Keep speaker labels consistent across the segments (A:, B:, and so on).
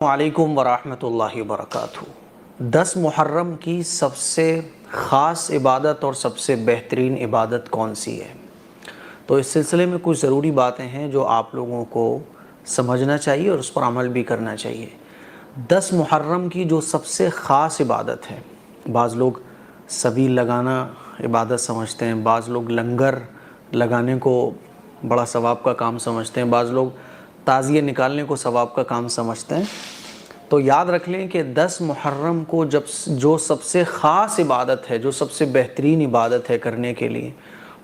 A: وعلیکم ورحمۃ اللہ وبرکاتہ۔ 10 محرم کی سب سے خاص عبادت اور سب سے بہترین عبادت کون سی ہے؟ تو اس سلسلے میں کچھ ضروری باتیں ہیں جو آپ لوگوں کو سمجھنا چاہیے اور اس پر عمل بھی کرنا چاہیے۔ 10 محرم کی جو سب سے خاص عبادت ہے، بعض لوگ سبیل لگانا عبادت سمجھتے ہیں، بعض لوگ لنگر لگانے کو بڑا ثواب کا کام سمجھتے ہیں، بعض لوگ تعزیے نکالنے کو ثواب کا کام سمجھتے ہیں۔ تو یاد رکھ لیں کہ 10 محرم کو جو سب سے خاص عبادت ہے، جو سب سے بہترین عبادت ہے کرنے کے لیے،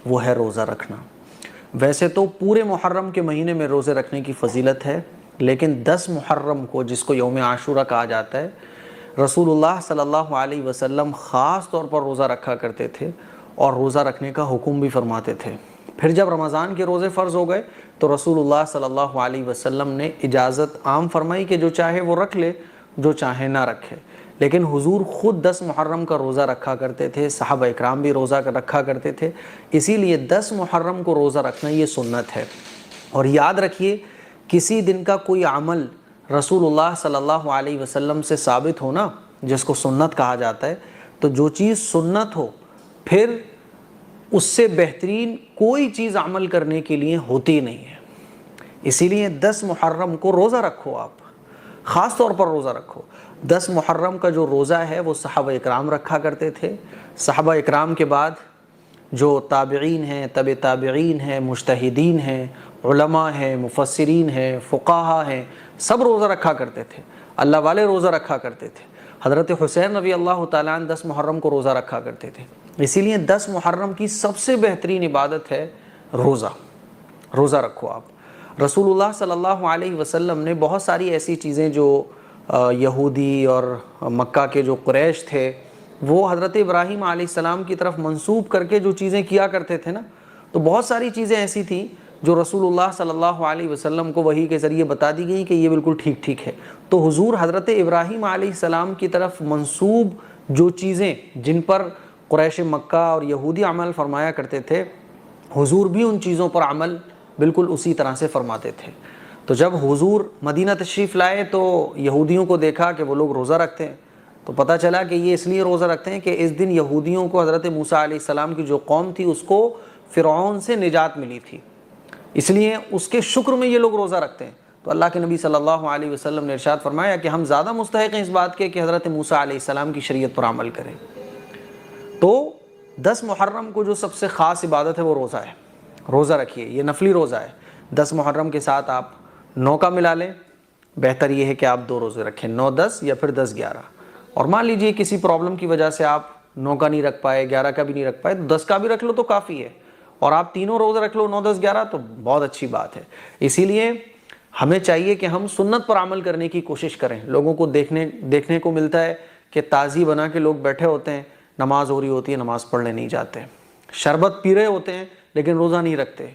A: وہ ہے روزہ رکھنا۔ ویسے تو پورے محرم کے مہینے میں روزے رکھنے کی فضیلت ہے، لیکن 10 محرم کو، جس کو یوم عاشورہ کہا جاتا ہے، رسول اللہ صلی اللہ علیہ وسلم خاص طور پر روزہ رکھا کرتے تھے اور روزہ رکھنے کا حکم بھی فرماتے تھے۔ پھر جب رمضان کے روزے فرض ہو گئے تو رسول اللہ صلی اللہ علیہ وسلم نے اجازت عام فرمائی کہ جو چاہے وہ رکھ لے، جو چاہے نہ رکھے۔ لیکن حضور خود 10 محرم کا روزہ رکھا کرتے تھے، صحابہ اکرام بھی روزہ رکھا کرتے تھے، اسی لیے 10 محرم کو روزہ رکھنا یہ سنت ہے۔ اور یاد رکھیے، کسی دن کا کوئی عمل رسول اللہ صلی اللہ علیہ وسلم سے ثابت ہونا، جس کو سنت کہا جاتا ہے، تو جو چیز سنت ہو پھر اس سے بہترین کوئی چیز عمل کرنے کے لیے ہوتی نہیں ہے۔ اسی لیے 10 محرم کو روزہ رکھو، آپ خاص طور پر روزہ رکھو۔ 10 محرم کا جو روزہ ہے وہ صحابہ اکرام رکھا کرتے تھے۔ صحابہ اکرام کے بعد جو تابعین ہیں، تبع تابعین ہیں، مجتہدین ہیں، علماء ہیں، مفسرین ہیں، فقہا ہیں، سب روزہ رکھا کرتے تھے، اللہ والے روزہ رکھا کرتے تھے۔ حضرت حسین رضی اللہ تعالیٰ عنہ 10 محرم کو روزہ رکھا کرتے تھے۔ اسی لیے 10 محرم کی سب سے بہترین عبادت ہے روزہ۔ روزہ رکھو آپ۔ رسول اللہ صلی اللہ علیہ وسلم نے بہت ساری ایسی چیزیں جو یہودی اور مکہ کے جو قریش تھے، وہ حضرت ابراہیم علیہ السلام کی طرف منسوب کر کے جو چیزیں کیا کرتے تھے نا، تو بہت ساری چیزیں ایسی تھیں جو رسول اللہ صلی اللہ علیہ وسلم کو وحی کے ذریعے بتا دی گئی کہ یہ بالکل ٹھیک ہے۔ تو حضور حضرت ابراہیم علیہ السلام کی طرف منسوب جو چیزیں جن پر قریش مکہ اور یہودی عمل فرمایا کرتے تھے، حضور بھی ان چیزوں پر عمل بالکل اسی طرح سے فرماتے تھے۔ تو جب حضور مدینہ تشریف لائے تو یہودیوں کو دیکھا کہ وہ لوگ روزہ رکھتے ہیں، تو پتہ چلا کہ یہ اس لیے روزہ رکھتے ہیں کہ اس دن یہودیوں کو حضرت موسیٰ علیہ السلام کی جو قوم تھی اس کو فرعون سے نجات ملی تھی، اس لیے اس کے شکر میں یہ لوگ روزہ رکھتے ہیں۔ تو اللہ کے نبی صلی اللہ علیہ وسلم نے ارشاد فرمایا کہ ہم زیادہ مستحق ہیں اس بات کے کہ حضرت موسیٰ علیہ السلام کی شریعت پر عمل کریں۔ تو 10 محرم کو جو سب سے خاص عبادت ہے وہ روزہ ہے۔ روزہ رکھیے، یہ نفلی روزہ ہے۔ 10 محرم کے ساتھ آپ 9 کا ملا لیں، بہتر یہ ہے کہ آپ 2 روزے رکھیں، 9 10 یا پھر 10 11۔ اور مان لیجئے کسی پرابلم کی وجہ سے آپ 9 کا نہیں رکھ پائے، 11 کا بھی نہیں رکھ پائے، تو 10 کا بھی رکھ لو تو کافی ہے، اور آپ تینوں روزے رکھ لو 9 10 11 تو بہت اچھی بات ہے۔ اسی لیے ہمیں چاہیے کہ ہم سنت پر عمل کرنے کی کوشش کریں۔ لوگوں کو دیکھنے کو ملتا ہے کہ تازی بنا کے لوگ بیٹھے ہوتے ہیں، نماز ہو رہی ہوتی ہے، نماز پڑھنے نہیں جاتے، شربت پی رہے ہوتے ہیں لیکن روزہ نہیں رکھتے،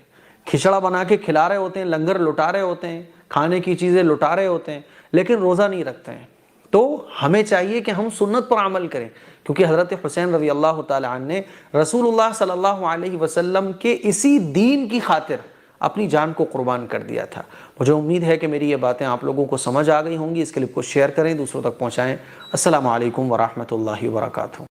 A: کھچڑا بنا کے کھلا رہے ہوتے ہیں، لنگر لٹا رہے ہوتے ہیں، کھانے کی چیزیں لٹا رہے ہوتے ہیں، لیکن روزہ نہیں رکھتے ہیں۔ تو ہمیں چاہیے کہ ہم سنت پر عمل کریں، کیونکہ حضرت حسین رضی اللہ تعالیٰ عنہ نے رسول اللہ صلی اللہ علیہ وسلم کے اسی دین کی خاطر اپنی جان کو قربان کر دیا تھا۔ مجھے امید ہے کہ میری یہ باتیں آپ لوگوں کو سمجھ آ گئی ہوں گی۔ اس کلپ کو شیئر کریں، دوسروں تک پہنچائیں۔ السلام علیکم ورحمۃ اللہ وبرکاتہ۔